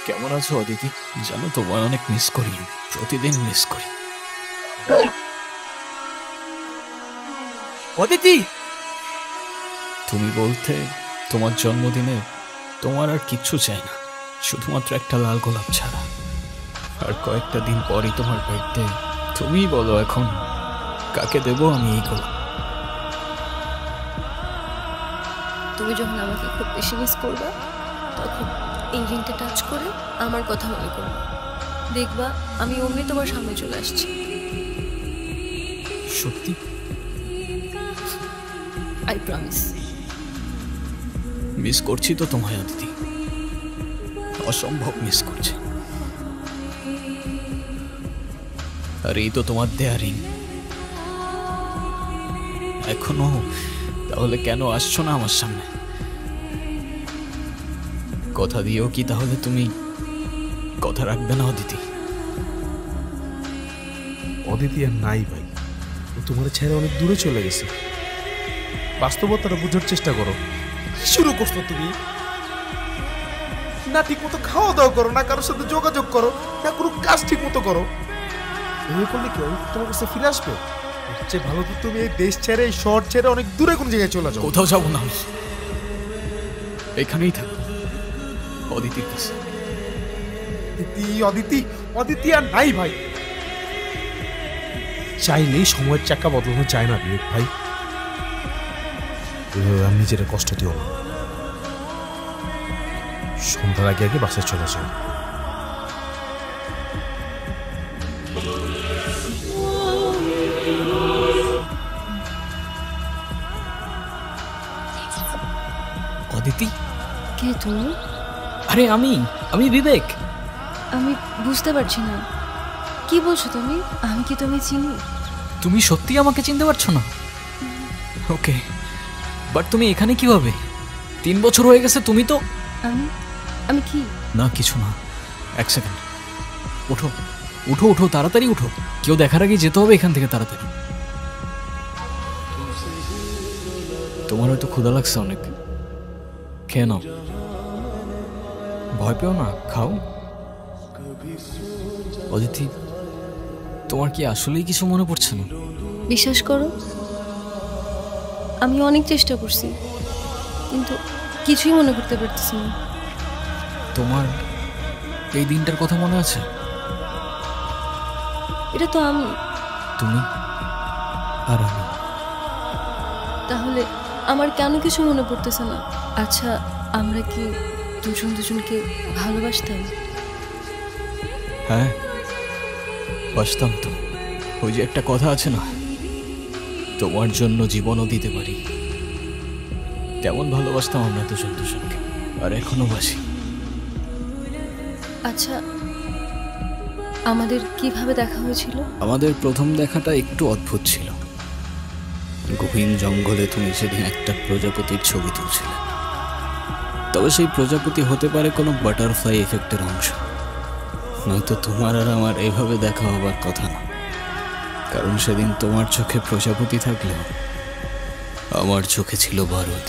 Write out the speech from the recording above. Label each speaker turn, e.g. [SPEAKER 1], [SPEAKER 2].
[SPEAKER 1] কেমন আছো অদিতি? জানো তোমায় অনেক মিস করি, প্রতিদিন মিস করি। অদিতি, তুমি বলতে তোমার জন্মদিনে তোমার আর কিচ্ছু চাই না, শুধুমাত্র একটা লাল গোলাপ ছাড়া। আর কয়েকটা দিন পরই তোমার বার্থডে। তুমিই বলো এখন কাকে দেবো আমি এই গোলাপ?
[SPEAKER 2] তুমি যখন আমাকে খুব বেশি মিস করবা তখন এই রিংটা টাচ করে আমার কথা মনে করবা, দেখবা আমি অমনি তোমার সামনে চলে আসছি।
[SPEAKER 1] সত্যি?
[SPEAKER 2] I promise.
[SPEAKER 1] মিস করছি তো তোমায় অদিতি, অসম্ভব মিস করছি। আর এই তো তোমার দেয়া রিং এখনো, তাহলে কেন আসছো না আমার সামনে? কথা দিয়েও কি তাহলে তুমি কথা রাখবে না অদিতি?
[SPEAKER 3] অদিতি আর নাই ভাই, ও তোমার ছেড়ে অনেক দূরে চলে গেছে। বাস্তবতাটা বুঝার চেষ্টা করো। শুরু করছো তুমি, না ঠিক মতো খাওয়া দাওয়া করো, না কারোর সাথে যোগাযোগ করো, না কোনো কাজ ঠিক মতো করো। এই করলে কি তোমার কাছে ফিরে আসবে? সবচেয়ে ভালো তো তুমি এই দেশ ছেড়ে, এই শহর ছেড়ে অনেক দূরে কোনো জায়গায় চলে যাও।
[SPEAKER 1] কোথাও যাবো না আমি, এখানেই থাকবো অদিতির কাছে।
[SPEAKER 3] অদিতি অদিতি অদিতি আর নাই ভাই। চাইলেই সময়ের চাকা বদলানো চায় না বিবেক ভাই। আমি নিজের কষ্ট দিও না। সন্ধ্যার আগে আগে বাসে চলে যাও।
[SPEAKER 1] অদিতি?
[SPEAKER 2] কে তুমি?
[SPEAKER 1] আরে আমি বিবেক।
[SPEAKER 2] আমি বুঝতে পারছি না, কি বলছো তুমি? আমি কি তুমি চিনি?
[SPEAKER 1] তুমি সত্যি আমাকে চিনতে পারছো না? ওকে, বাট তুমি এখানে কিভাবে? 3 বছর হয়ে গেছে। তুমি তো
[SPEAKER 2] আমি আমি কি?
[SPEAKER 1] না কিছু না, এক সেকেন্ড। উঠো উঠো উঠো, তাড়াতাড়ি উঠো, কেউ দেখার আগে যেতে হবে এখান থেকে তাড়াতাড়ি। তোমার হয়তো ক্ষুধা লাগছে অনেক, খেয়ে নাও। ভয় পেও না, খাও। অদিতি, তোমার কি আসলেই কিছু মনে পড়ছে না?
[SPEAKER 2] বিশ্বাস করো, আমি অনেক চেষ্টা করছি কিন্তু কিছুই মনে করতে পারতেছি না।
[SPEAKER 1] তোমার এই দিনটার কথা মনে আছে?
[SPEAKER 2] এটা তো আমি।
[SPEAKER 1] তুমি আর আমি।
[SPEAKER 2] তাহলে আমার কেন কিছু মনে পড়তেছে না? আচ্ছা, আমরা কি দুজন দুজনকে ভালোবাসতাম?
[SPEAKER 1] হ্যাঁ, বাসতাম তো। ওই যে একটা কথা আছে না, তোমার জন্য জীবনও দিতে পারি, তেমন ভালোবাসতাম আমরা দুজন দুজনকে, আর এখনো বাসি।
[SPEAKER 2] আচ্ছা, আমাদের কিভাবে দেখা হয়েছিল?
[SPEAKER 1] আমাদের প্রথম দেখাটা একটু অদ্ভুত ছিল। গভীর জঙ্গলে তুমি সেদিন একটা প্রজাপতির ছবি তুলছিলে। তবে সেই প্রজাপতি হতে পারে কোনো বাটারফ্লাই এফেক্টের অংশ, নয়তো তোমার আর আমার এভাবে দেখা হবার কথা না। কারণ সেদিন তোমার চোখে প্রজাপতি থাকলেও আমার চোখে ছিল বারুদ।